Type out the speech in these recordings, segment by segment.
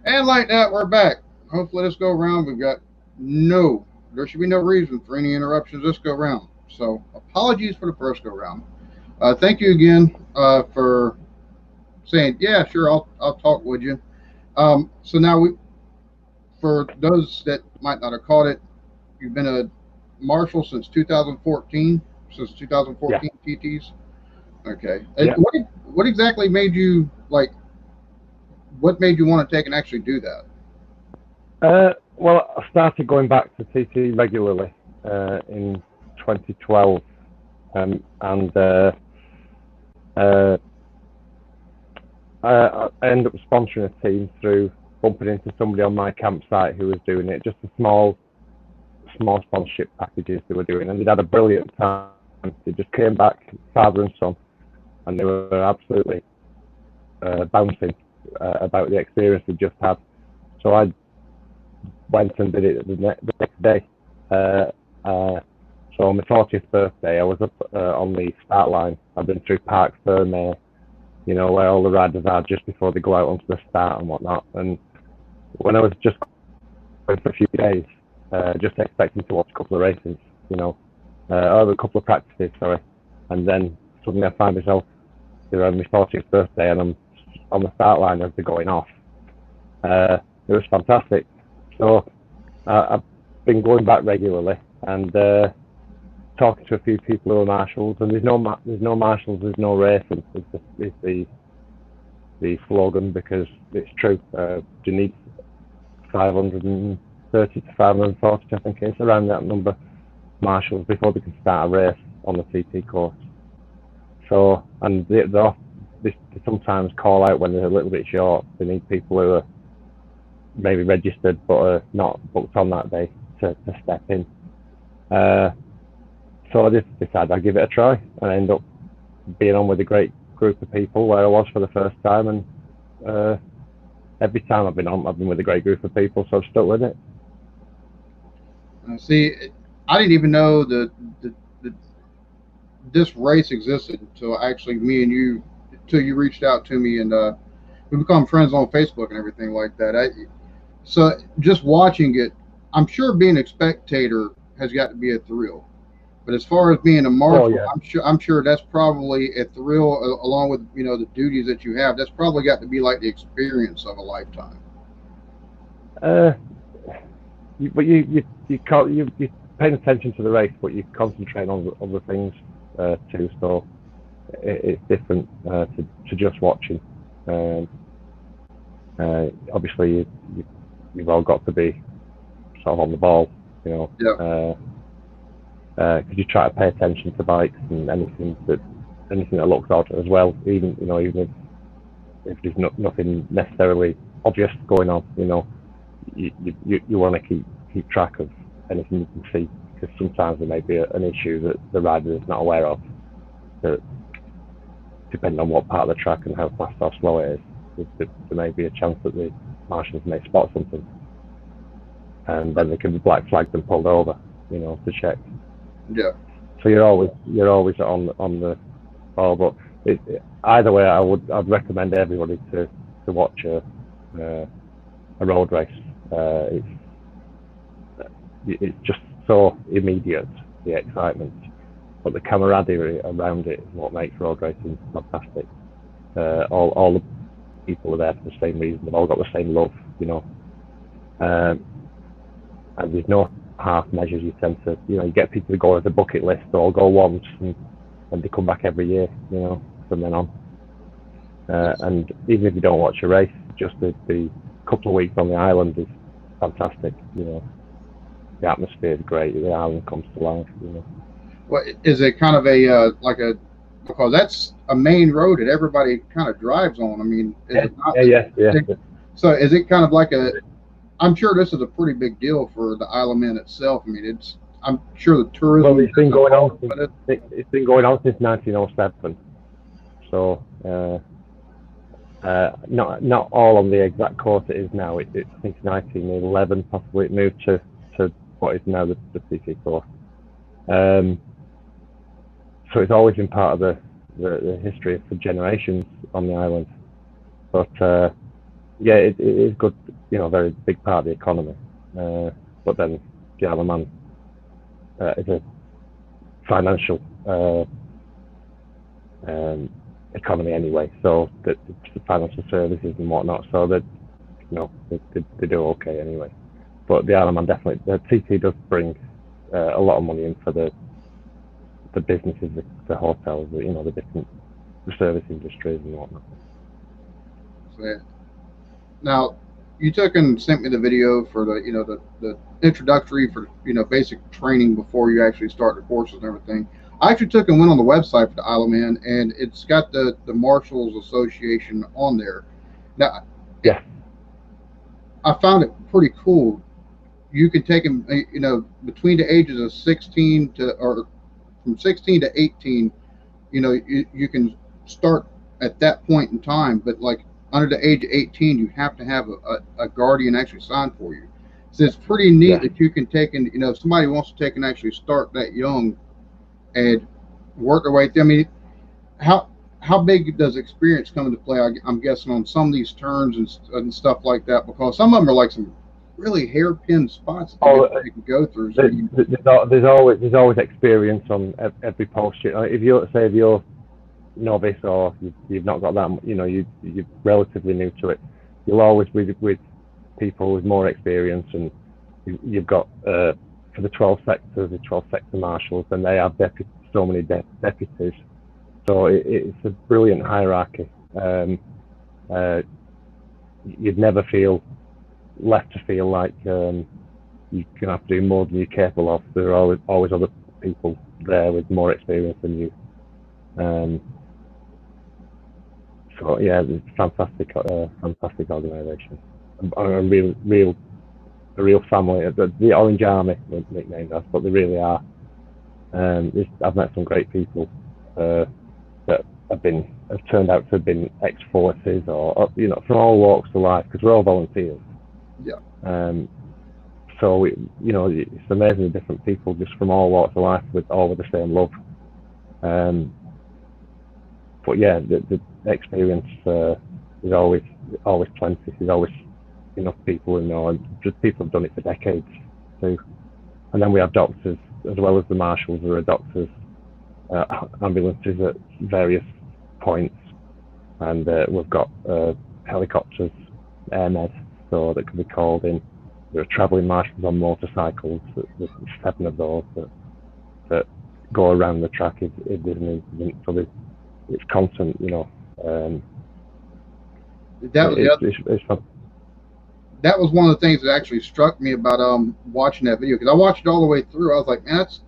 And like that, we're back. Hopefully, this go around, we've got no, there should be no reason for any interruptions this go round. So, apologies for the first go round. Thank you again for saying, yeah, sure, I'll talk with you. So now for those that might not have caught it, you've been a Marshal since 2014, since Yeah, 2014 TTs. Okay. And yeah. what exactly made you like? What made you want to take and actually do that? Well, I started going back to TT regularly in 2012, and uh, I ended up sponsoring a team through bumping into somebody on my campsite who was doing it. Just a small sponsorship packages they were doing, and they'd had a brilliant time. They just came back, father and son, and they were absolutely bouncing about the experience they just had. So I went and did it the next day. Uh, uh, so on my 40th birthday, I was up on the start line. I've been through Park Ferme, where all the riders are just before they go out onto the start and whatnot. And when I was just going for a few days, just expecting to watch a couple of races, you know, or a couple of practices, sorry, and then suddenly I find myself around my 40th birthday and I'm on the start line as they're going off. It was fantastic. So I've been going back regularly and talking to a few people who are marshals, and there's no marshals, there's no racing. Is the slogan, because it's true. You need 530 to 540, I think it's around that number, marshals before they can start a race on the TT course. So, and they sometimes call out when they're a little bit short. They need people who are maybe registered but are not booked on that day to step in. Uh, so I just decided I'd give it a try, and I ended up being on with a great group of people where I was for the first time, and uh, every time I've been on, I've been with a great group of people, so I've stuck with it. See, I didn't even know the this race existed until actually me and you, until you reached out to me and we become friends on Facebook and everything like that. So just watching it, I'm sure being a spectator has got to be a thrill. But as far as being a Oh marshal, yeah. I'm sure that's probably a thrill along with the duties that you have. That's probably got to be like the experience of a lifetime. Uh, you can't you paying attention to the race, but you concentrate on other things too. So it's different to just watching. Um, Obviously, you've all got to be sort of on the ball, you know, Yeah. because you try to pay attention to bikes and anything that looks odd as well. Even if there's nothing necessarily obvious going on, you want to keep track of anything you can see, because sometimes there may be an issue that the rider is not aware of. That depending on what part of the track and how fast or slow it is, there may be a chance that the marshals may spot something, and then they can be black flagged and pulled over, to check. Yeah. So you're always on the ball. But either way, I'd recommend everybody to watch a road race. It's just so immediate, the excitement, but the camaraderie around it is what makes road racing fantastic. All the people are there for the same reason. They've all got the same love, um, and there's no half measures. You tend to, you get people to go as a bucket list or go once, and they come back every year, from then on. And even if you don't watch a race, just the couple of weeks on the island is fantastic. The atmosphere is great. The island comes to life. Well, is it kind of a like a, because that's a main road that everybody kind of drives on. I mean, is Yeah, it not? yeah, yeah, yeah. So is it kind of like a? I'm sure this is a pretty big deal for the Isle of Man itself. I mean, I'm sure the Well, tourism it's been is going on involved since with it. it's been going on since 1907. So not all on the exact course it is now. I think 1911 possibly it moved to what is now the TT course. Um, so it's always been part of the history for generations on the island. But yeah, it is good, very big part of the economy. But then the Isle of Man is a financial economy anyway, so the financial services and whatnot, so that they do okay anyway. But the Isle of Man definitely, the TT does bring a lot of money in for the businesses, the hotels, the different service industries and whatnot. So, now, you took and sent me the video for the introductory for basic training before you actually start the courses and everything. I actually took and went on the website for the Isle of Man, and it's got the Marshals Association on there. Now, Yeah. I found it pretty cool. You can take them, between the ages of 16 to, or from 16 to 18. You can start at that point in time, but like under the age of 18, you have to have a guardian actually sign for you. So it's pretty neat Yeah. that you can take and, if somebody wants to take and actually start that young and work their way through. I mean, how how big does experience come into play? I'm guessing on some of these turns and stuff like that, because some of them are like some really hairpin spots that Oh, you can go through. So there's always experience on every post. If you're novice or you've not got that, you're relatively new to it, you'll always with people with more experience, and you've got for the 12 sectors, the 12 sector marshals, and they have so many deputies. So it's a brilliant hierarchy. You'd never feel left to feel like you're gonna have to do more than you're capable of. There are always other people there with more experience than you. So yeah, it's fantastic organisation. A real family. The Orange Army, nicknamed us, but they really are. I've met some great people that have turned out to have been ex-forces or from all walks of life, because we're all volunteers. yeah, So it's amazing the different people just from all walks of life with the same love. But yeah, the experience is always plenty. There's always enough people and just people have done it for decades too. And then we have doctors as well as the marshals. There are doctors, ambulances at various points, and we've got helicopters, airmed, so that can be called in. There are travelling marshals on motorcycles. There's 7 of those that go around the track if there's an incident. So it's constant, it's fun. that was one of the things that actually struck me about watching that video, because I watched it all the way through. I was like, man, that's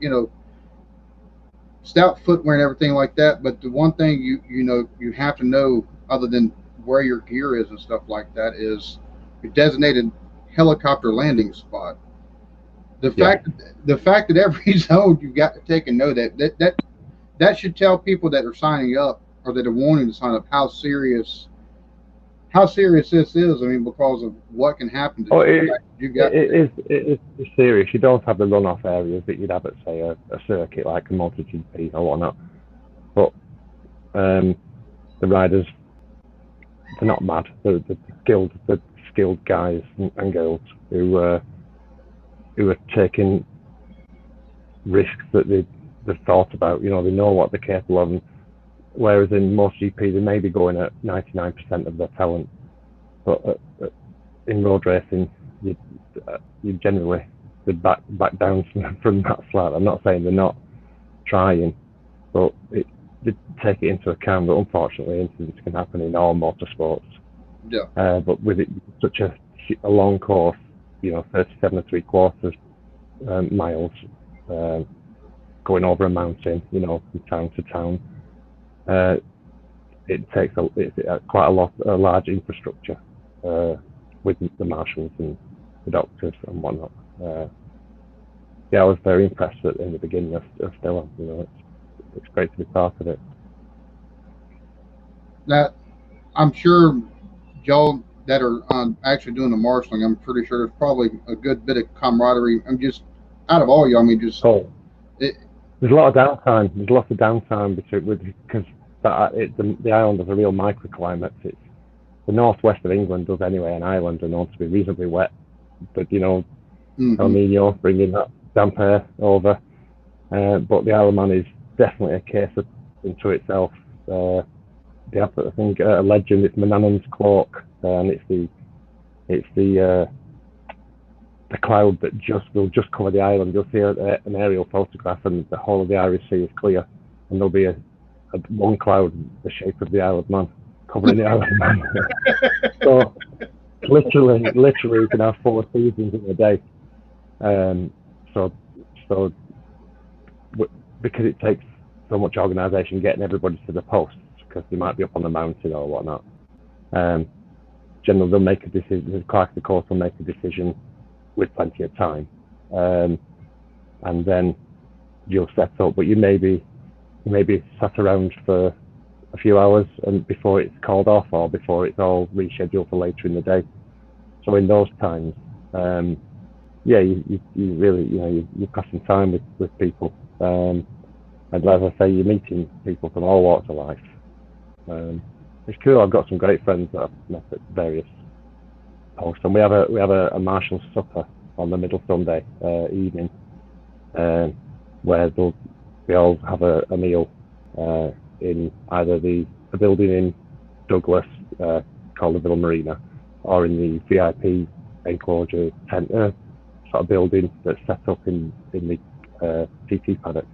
stout footwear and everything like that. But the one thing you have to know, other than where your gear is and stuff like that, is your designated helicopter landing spot. The fact that every zone you've got to take and know that should tell people that are signing up or that are wanting to sign up how serious this is. I mean, because of what can happen to you. It is serious. You don't have the runoff areas that you'd have at, say, a circuit like a MotoGP or whatnot. But the riders, they're not mad. They're skilled guys and girls who are taking risks that they've thought about. They know what they're capable of. Whereas in MotoGP, they may be going at 99% of their talent, but in road racing, you generally back down from that slightly. I'm not saying they're not trying, but they take it into account that unfortunately incidents can happen in all motorsports. Yeah. But with it such a long course, 37.75 miles, going over a mountain, from town to town. It takes quite a large infrastructure with the marshals and the doctors and whatnot. I was very impressed in the beginning. I still am. It's great to be part of it. That I'm sure, Joe, that are actually doing the marshaling, I'm pretty sure there's probably a good bit of camaraderie. I'm just out of all y'all. I mean, just there's a lot of downtime. There's lots of downtime because the island is a real microclimate. the northwest of England does anyway, and Ireland are known to be reasonably wet. But El Nino bringing that damp air over. But the Isle of Man is definitely a case into itself. They have, I think, a legend. It's Manannan's cloak, and it's the cloud that will just cover the island. You'll see an aerial photograph, and the whole of the Irish Sea is clear, and there'll be a one cloud the shape of the Isle of Man covering the Isle of Man. So literally, you can have 4 seasons in a day. So because it takes so much organisation getting everybody to the posts, because they might be up on the mountain or whatnot. Generally, they'll make a decision. The clerk of the court will make a decision with plenty of time, and then you'll set up. But you may be sat around for a few hours and before it's called off, or before it's all rescheduled for later in the day. So in those times, you really, you're passing time with people, and as I say, you're meeting people from all walks of life. It's cool. I've got some great friends that I've met at various posts, and we have a Marshal supper on the middle Sunday evening, where we all have a meal in either the building in Douglas called the Villa Marina, or in the VIP enclosure tent sort of building that's set up in the TT paddock,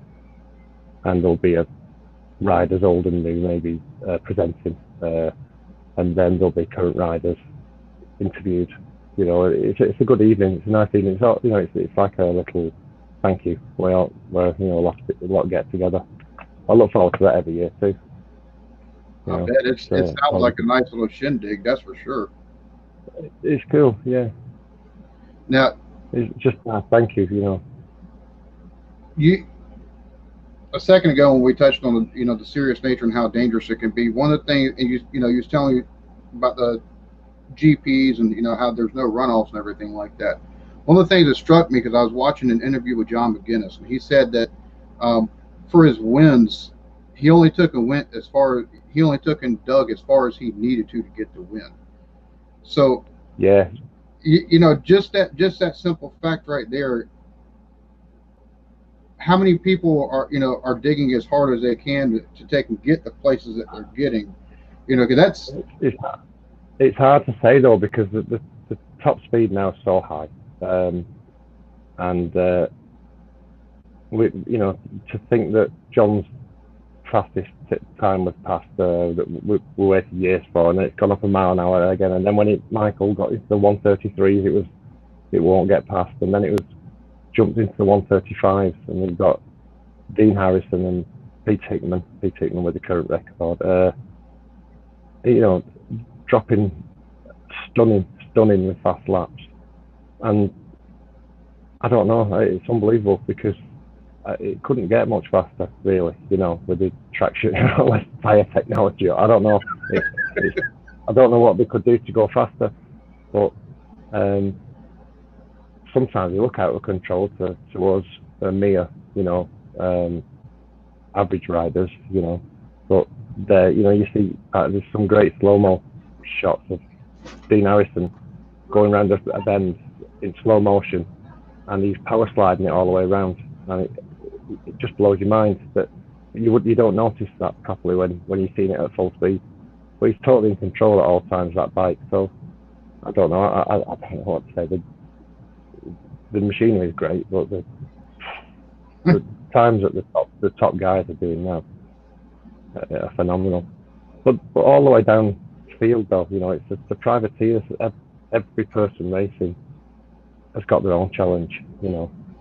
and there'll be riders old and new maybe presenting, and then there'll be current riders interviewed. It's a good evening. It's a nice evening. It's like a little thank you where a lot get together. I look forward to that every year too. I bet it sounds like a nice little shindig. That's for sure. It's cool, yeah. Now, it's just thank you. You a second ago when we touched on the serious nature and how dangerous it can be. One of the things, and you was telling me about the GPs and how there's no runoffs and everything like that. One of the things that struck me, because I was watching an interview with John McGuinness, and he said that for his wins, he only took and dug as far as he needed to get the win. So yeah, just that simple fact right there. How many people are digging as hard as they can to take and get the places that they're getting? Because it's hard to say though, because the top speed now is so high, and to think that John's fastest time was past that we waited years for, and then it's gone up a mile an hour again, and then when Michael got into the 133s, it won't get past, and then it was jumped into the 135s, and we've got Dean Harrison and Pete Hickman with the current record. Dropping stunning with fast laps, and I don't know, it's unbelievable because it couldn't get much faster, really. With the traction, tire technology. I don't know. I don't know what they could do to go faster, but sometimes they look out of control to us, mere, average riders, but there, you see there's some great slow-mo shots of Dean Harrison going around a bend in slow motion, and he's power sliding it all the way around, and it just blows your mind that you don't notice that properly when you're seeing it at full speed, but he's totally in control at all times, that bike. So I don't know, I don't know what to say. The machinery is great, but the times that the top guys are doing now are phenomenal. But all the way down field though, it's the privateers. Every person racing has got their own challenge.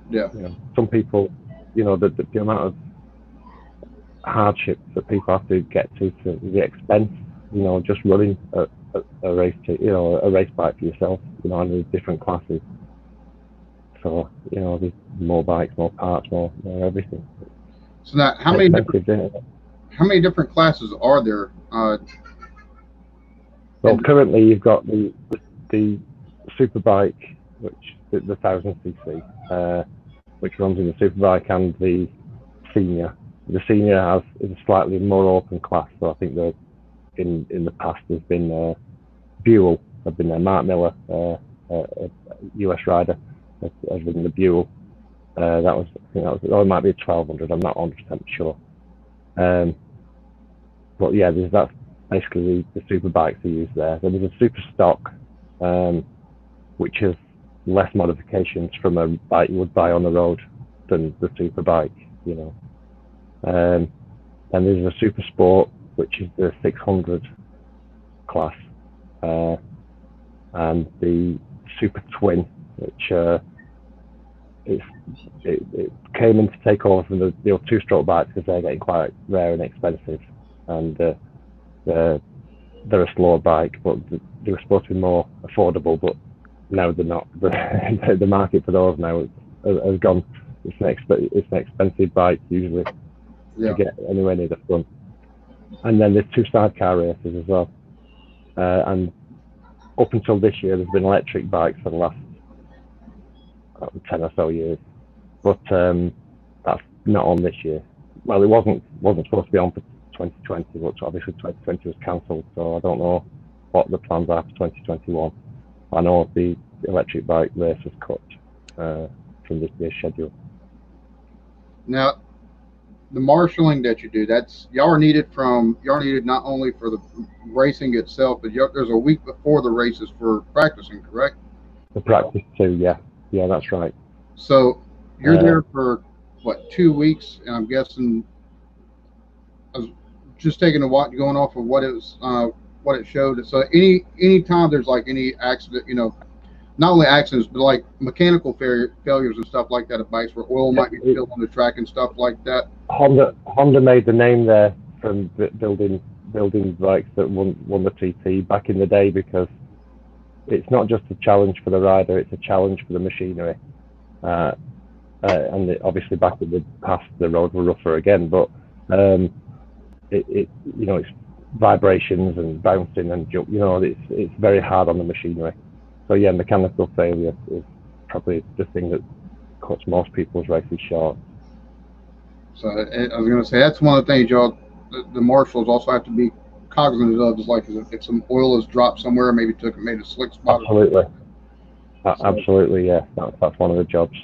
Yeah. Some people, the amount of hardships that people have to get to the expense, just running a race, a race bike for yourself, and there's different classes. So there's more bikes, more parts, more everything. So now, how many different classes are there? Well, currently you've got the superbike, which the 1000cc, which runs in the superbike, and the senior. The senior is a slightly more open class, so I think that in the past there's been Buell have been there. Mark Miller, a US rider, has ridden the Buell. I think that was, or it might be a 1200. I'm not 100% sure. But yeah, that's basically the super bikes they use there. There was a super stock, which has less modifications from a bike you would buy on the road than the super bike, you know. And there's a super sport, which is the 600 class, and the super twin, which it came in to take over from the old two-stroke bikes because they're getting quite rare and expensive, and they're a slower bike, but they were supposed to be more affordable, but now they're not. The market for those now has gone. It's an expensive bike usually to get anywhere near the front. And then there's two sidecar races as well. And up until this year, there's been electric bikes for the last 10 or so years, but that's not on this year. Well, it wasn't supposed to be on for 2020, but obviously 2020 was cancelled, so I don't know what the plans are for 2021. I know the electric bike race was cut from this year's schedule. Now, the marshalling that you do, y'all are needed not only for the racing itself, but there's a week before the races for practicing, correct? The practice too, yeah, that's right. So you're there for what, 2 weeks, and I'm guessing, I was just taking going off of what it showed. So any time there's like any accident, you know, not only accidents, but like mechanical failures and stuff like that of bikes where oil might be spilled on the track and stuff like that. Honda made the name there from building bikes that won the TT back in the day, because it's not just a challenge for the rider, it's a challenge for the machinery. And obviously back in the past, the roads were rougher again, but it's vibrations and bouncing and jump. You know, it's very hard on the machinery. So yeah, mechanical failure is probably the thing that cuts most people's races short. So I was going to say, that's one of the things the marshals also have to be cognizant of, is like if some oil is dropped somewhere, maybe made a slick spot. Absolutely. Absolutely, yeah. That's one of the jobs.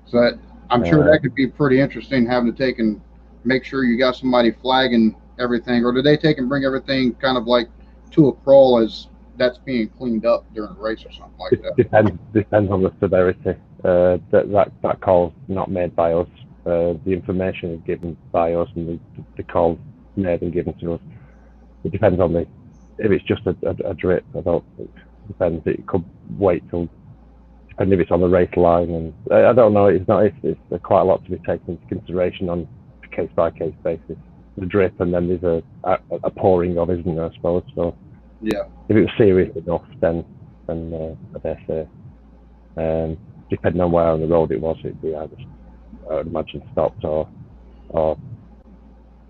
So I'm sure that could be pretty interesting, having to take and make sure you got somebody flagging everything. Or do they take and bring everything kind of like to a crawl as that's being cleaned up during a race or something like that? Depends on the severity. That call's not made by us. The information is given by us, and the call's made and given to us. It depends on if it's just a drip. It depends. It could wait till, depending if it's on the race line, and I don't know. It's quite a lot to be taken into consideration on a case by case basis. The drip, and then there's a pouring of, isn't there, I suppose. So yeah, if it was serious enough, then I dare say, depending on where on the road it was, it'd be either, I would imagine, stopped or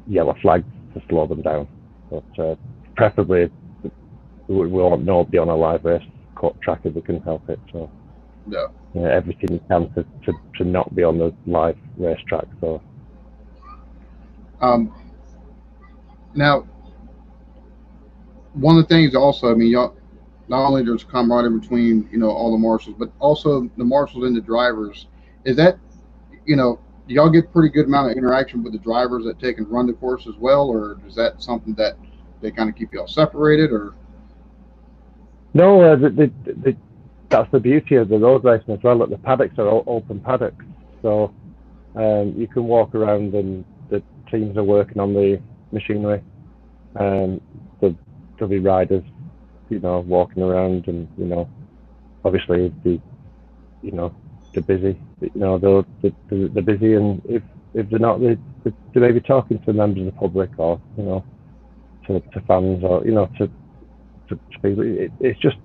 yellow flags to slow them down. But preferably, we want nobody on a live race track if we can help it. So yeah, everything we can to not be on the live race track. So now, one of the things also, I mean, y'all, not only there's camaraderie between, you know, all the marshals, but also the marshals and the drivers. Is that, you know, do y'all get pretty good amount of interaction with the drivers that take and run the course as well, or is that something that they kind of keep y'all separated? Or no, that's the beauty of the road racing as well, that the paddocks are all open paddocks, so you can walk around and the teams are working on the machinery, and there'll be riders, you know, walking around, and you know, obviously they're busy, you know, they're busy, and if they're not, they may be talking to members of the public, or you know, to fans, or you know, to people. It's just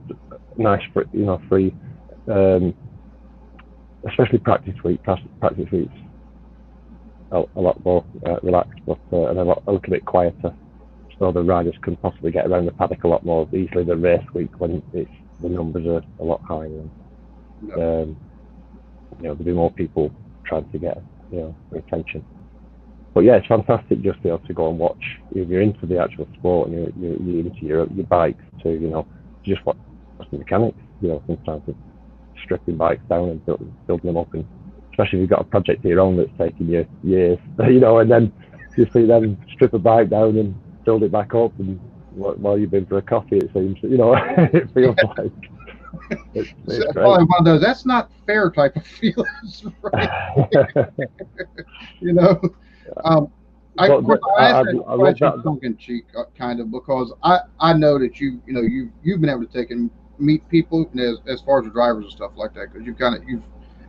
nice for, you know, free, especially practice week. Practice weeks a lot more relaxed, but and a little bit quieter, so the riders can possibly get around the paddock a lot more easily than race week, when the numbers are a lot higher. And, you know, there'll be more people trying to get, you know, attention. But yeah, it's fantastic just to be able to go and watch. If you're into the actual sport and you're into your bikes to, just watch the mechanics. Sometimes it's stripping bikes down and building them up, and especially if you've got a project of your own that's taking you years, and then you see them strip a bike down and build it back up, and while you've been for a coffee, it seems, it feels like it's It's great. probably one of those that's not fair type of feelings, right? you know. Um, of course, I asked that I love question that. tongue in cheek, kind of, because I know that you've been able to take and meet people as far as the drivers and stuff like that, because you've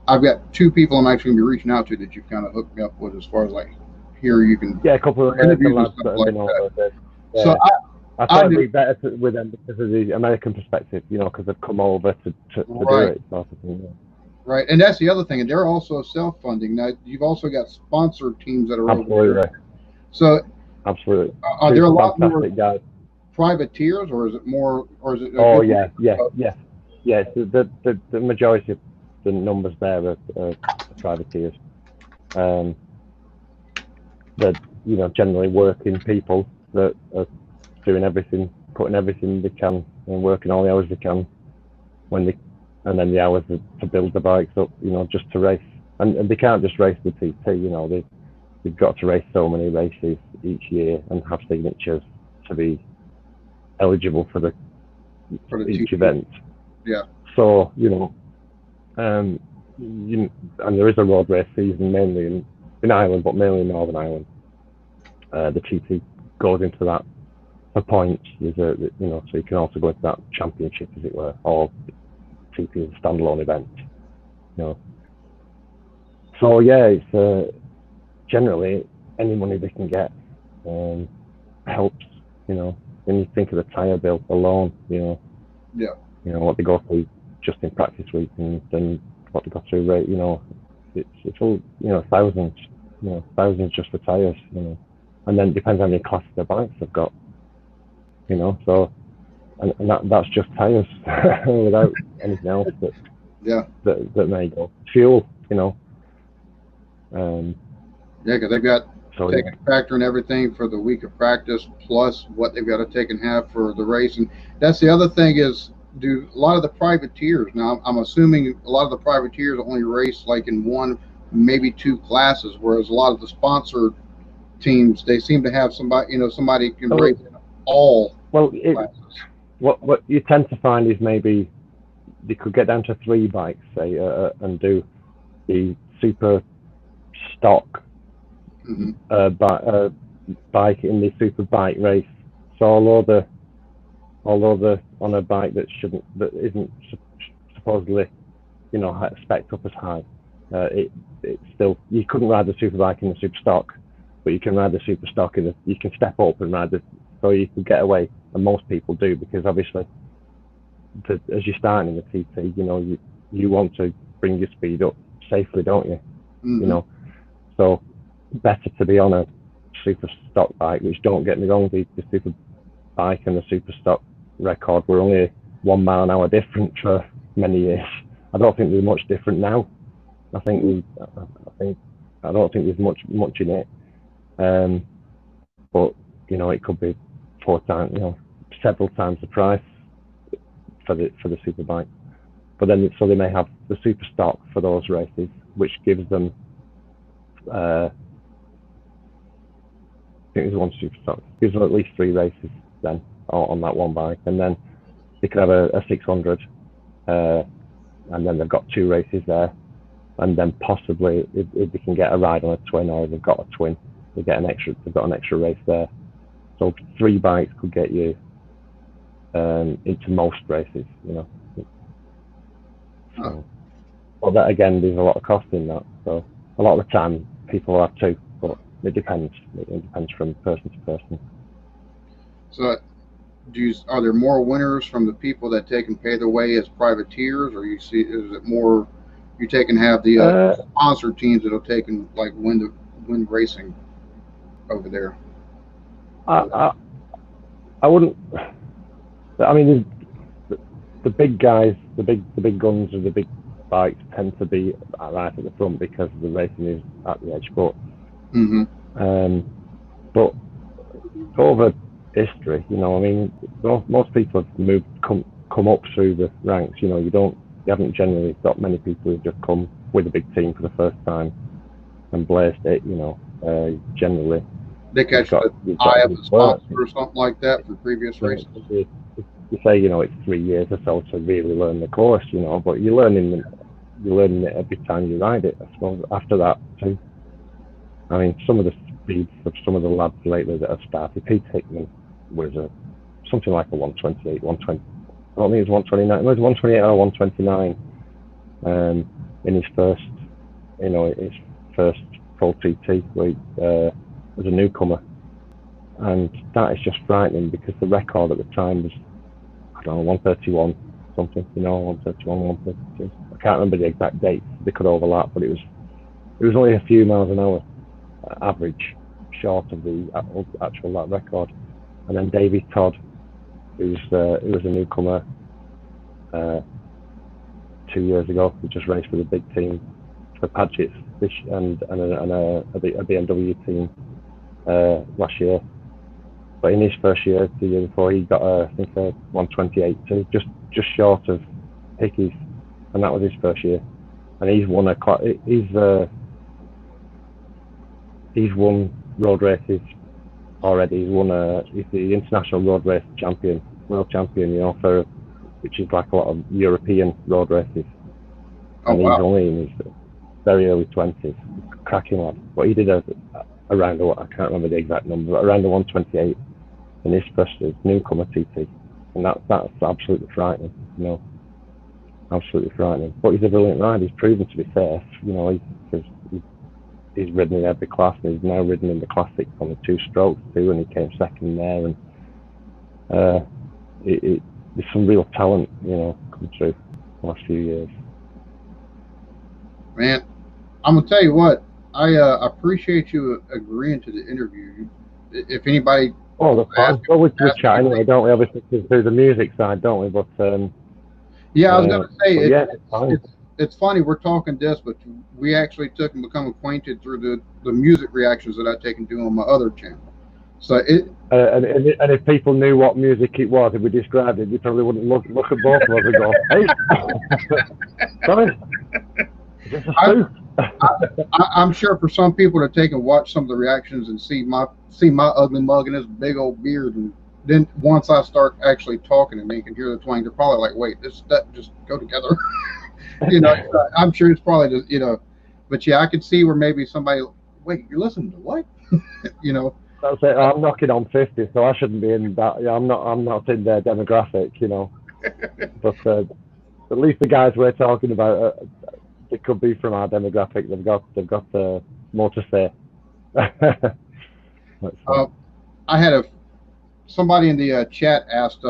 I've got two people I'm actually gonna be reaching out to that you've kind of hooked me up with as far as like here you can Yeah, a couple of American interviews and lads stuff that have like been that. over there. So Yeah. I I thought it'd knew be better with them because of the American perspective, because they've come over to do right. it, sort of thing. Yeah. Right, and that's the other thing, and they're also self-funding. Now, you've also got sponsored teams that are over there. Absolutely, So, absolutely. are there Two a lot more fantastic guys. privateers, or is it more, or is it a Oh good yeah, mix yeah, of yeah, yeah. The majority of the numbers there are privateers. Um, they're generally working people that are doing everything, putting everything they can, and working all the hours they can when they, and then the hours to build the bikes up, just to race. And they can't just race the TT, they've got to race so many races each year and have signatures to be eligible for for the each TV? event. Yeah, So, and there is a road race season mainly in Ireland, but mainly in Northern Ireland. The TT goes into that for points. There's so you can also go into that championship, as it were, or TT is a standalone event. So yeah, it's generally any money they can get helps. When you think of the tyre bill alone, yeah, what they go through just in practice week, and then what they go through rate, it's all thousands, thousands just for tyres, and then it depends on how many classes of bikes they've got, so and that's just tyres without anything else yeah, that may go fuel, yeah. Because they've got so taking a factor in everything for the week of practice, plus what they've got to take and have for the race. And that's the other thing is, do a lot of the privateers now? I'm assuming a lot of the privateers only race like in one, maybe two classes, whereas a lot of the sponsored teams they seem to have somebody, somebody can oh, race in all well, classes. what you tend to find is maybe they could get down to 3 bikes, say, and do the super stock Hmm. bike in the super bike race. So although on a bike that isn't supposedly spec'd up as high, it's still, you couldn't ride the super bike in the super stock, but you can ride the super stock you can step up and ride so you can get away, and most people do, because obviously as you're starting in the TT, you want to bring your speed up safely, don't you? Hmm. So better to be on a super stock bike, which, don't get me wrong, the super bike and the super stock record were only 1 mile an hour different for many years. I don't think they're much different now. I don't think there's much in it. But it could be 4 times, several times the price for the super bike. But then, so they may have the super stock for those races, which gives them, I think there's one super stock, gives them at least 3 races then on that one bike, and then they could have a 600, and then they've got 2 races there, and then possibly if they can get a ride on a twin, or if they've got a twin, they've got an extra race there. So 3 bikes could get you into most races, So, well, that again, there's a lot of cost in that. So a lot of the time, people will have 2, but it depends. It depends from person to person. So, are there more winners from the people that take and pay their way as privateers, or is it more you take and have the Uh, sponsor teams that'll take and like win racing over there? I, I I wouldn't. I mean, the big guys, the big guns of the big bikes tend to be right at the front because the racing is at the edge. But Hmm. But over history, you know, I mean, most people have come up through the ranks. You know, you haven't generally got many people who've just come with a big team for the first time and blazed it. You know, generally They catch the you've eye got of to the work. sponsor or something like that for previous races. You say, you know, it's 3 years or so to really learn the course, you know, but you're learning it every time you ride it. I suppose after that too. I mean, some of the speeds of some of the lads lately that have started. Pete Hickman was something like a 128, 120. I don't think it was 129. It was 128 or 129 in his first, you know, his first Pro TT as a newcomer, and that is just frightening because the record at the time was, I don't know, 131 something, you know, 131, 132. I can't remember the exact dates. They could overlap, but it was only a few miles an hour average short of the actual that record. And then Davey Todd, who was a newcomer 2 years ago, who just raced with a big team for Padgett's and a BMW team last year. But in his first year, the year before, he got I think a 128 too, just short of Hickey's, and that was his first year. And he's won he's won road races already. He's the international road race champion, world champion, you know, which is like a lot of European road races. Oh, and wow. He's only in his very early 20s, cracking lad. But he did around I can't remember the exact number, but around the 128 in his first newcomer TT, and that's absolutely frightening, you know, absolutely frightening. But he's a brilliant rider. He's proven to be safe, you know. He's ridden in every class, and he's now ridden in the classic on the 2 strokes too, and he came second there. And there's some real talent, you know, come through the last few years. Man, I'm gonna tell you what. I appreciate you agreeing to the interview. If anybody, That's fine. Well, we chat anyway, don't we? Obviously, through the music side, don't we? But yeah, I was gonna say it's funny we're talking this, but we actually took and become acquainted through the music reactions that I take and do on my other channel. So and if people knew what music it was, if we described it, you probably wouldn't look at both of us and go, "Hey, sorry, is this a I'm sure for some people to take and watch some of the reactions and see my ugly mug and this big old beard, and then once I start actually talking and they can hear the twang, they're probably like, "Wait, that just go together." You know, I'm sure it's probably just, you know, but yeah, I could see where maybe somebody, wait, you're listening to what? You know. That's it. I'm knocking on 50, so I shouldn't be in that. Yeah, I'm not in their demographic, you know. But at least the guys we're talking about, they could be from our demographic. They've got more to say. I had somebody in the chat asked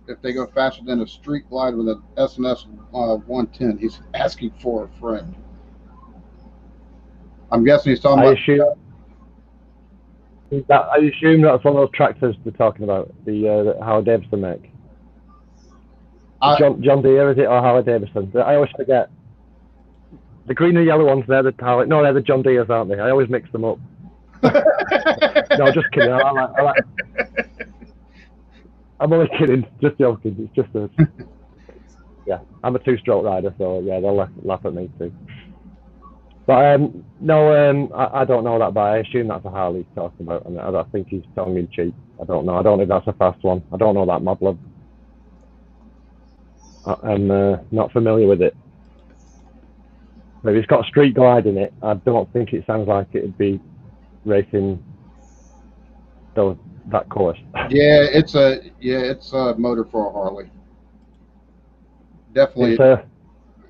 if they go faster than a street glide with an SNS 110. He's asking for a friend. I'm guessing he's talking about. I assume that's one of those tractors they're talking about, the Howard Davidson make. John Deere, is it, or Howard Davidson? I always forget. The green and yellow ones, they're the John Deeres, aren't they? I always mix them up. No, just kidding. I'm only kidding. Just joking. It's just yeah, I'm a 2-stroke rider, so yeah, they'll laugh at me too. But no, I don't know that, but I assume that's a Harley he's talking about, and I think he's tongue in cheek. I don't know. I don't know if that's a fast one. I don't know that model. I'm not familiar with it. But it's got street glide in it. I don't think it sounds like it'd be racing that course. Yeah, it's a motor for a Harley. Definitely.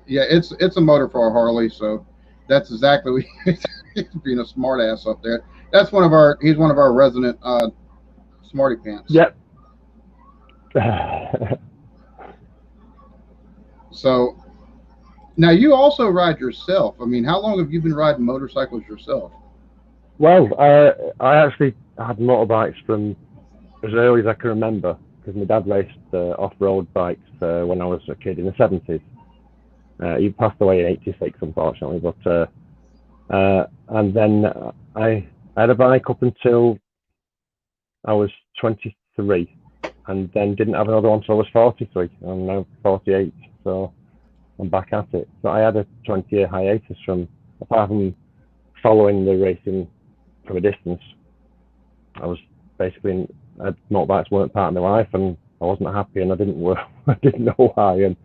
It's a motor for a Harley, so that's exactly being a smart ass up there. That's he's one of our resident smarty pants. Yep. So now you also ride yourself. I mean, how long have you been riding motorcycles yourself? Well, I actually had motorbikes from as early as I can remember, because my dad raced off-road bikes when I was a kid in the 70s. He passed away in '86, unfortunately, but and then I I had a bike up until I was 23, and then didn't have another one until I was 43. I'm now 48, so I'm back at it. So I had a 20-year hiatus apart from following the racing from a distance. I was basically, motorbikes weren't part of my life, and I wasn't happy, and I didn't know why, and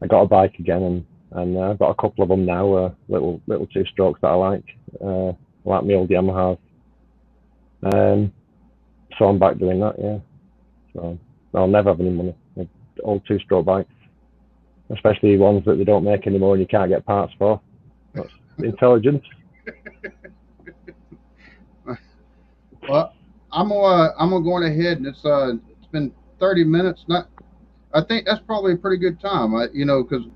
I got a bike again, and I've got a couple of them now, little two strokes that I like my old Yamahas. So I'm back doing that, yeah. So I'll never have any money. Old two-stroke bikes, especially ones that they don't make anymore and you can't get parts for. That's intelligence. Well, I'm gonna go on ahead, and it's been 30 minutes. I think that's probably a pretty good time. Because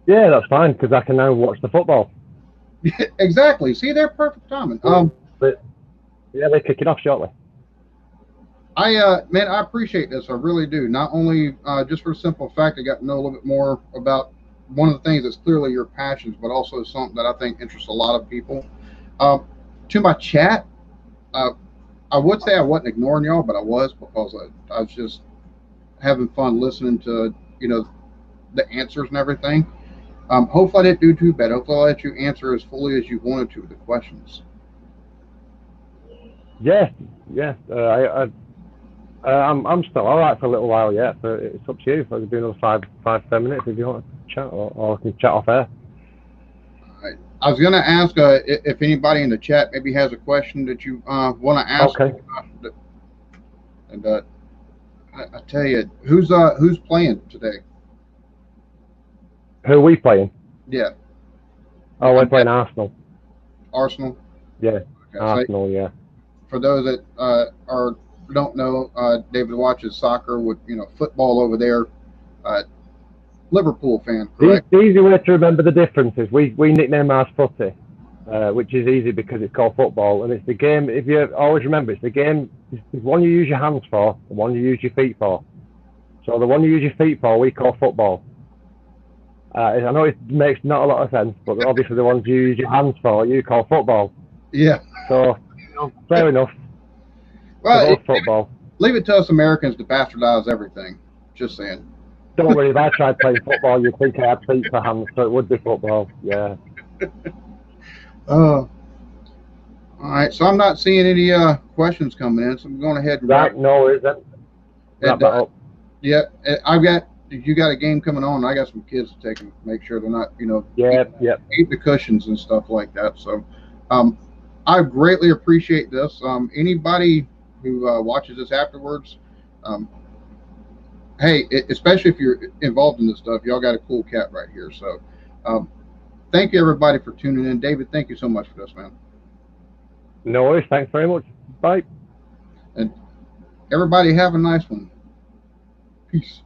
yeah, that's fine because I can now watch the football. Exactly. See, they're perfect timing. But yeah, they're kicking off shortly. Man, I appreciate this. I really do. Not only just for the simple fact I got to know a little bit more about one of the things that's clearly your passions, but also something that I think interests a lot of people. To my chat, I would say I wasn't ignoring y'all, but I was, because I was just having fun listening to the answers and everything. Hopefully I didn't do too bad. Hopefully I let you answer as fully as you wanted to the questions. Yeah. I'm still all right for a little while yet, but it's up to you. If I could do another 5-10 minutes if you want to chat, or I can chat off air. I was going to ask if anybody in the chat maybe has a question that you want to ask. Okay. And I tell you, who's playing today? Who are we playing? Yeah. Oh, we're playing Arsenal. Arsenal? Yeah. Okay, Arsenal, so yeah. For those that don't know, David watches soccer with football over there. Liverpool fan, correct? The easy way to remember the difference is we nickname ours footy, which is easy because it's called football, and it's the game. If you always remember, it's the game. It's one you use your hands for, and one you use your feet for. So the one you use your feet for, we call football. I know it makes not a lot of sense, but obviously the ones you use your hands for, you call football. Yeah. So fair enough. Well, football. Leave it to us Americans to bastardize everything. Just saying. Don't worry, if I tried playing football, you'd think I had feet for hands, so it would be football. Yeah. All right, so I'm not seeing any questions coming in, so I'm going ahead and wrap. No worries then. Wrap that up. Yeah, you got a game coming on. I got some kids to take and make sure they're not, eat the cushions and stuff like that. So, I greatly appreciate this. Anybody who watches this afterwards, hey, especially if you're involved in this stuff, y'all got a cool cat right here. So, thank you everybody for tuning in. David, thank you so much for this, man. No worries. Thanks very much. Bye. And everybody have a nice one. Peace.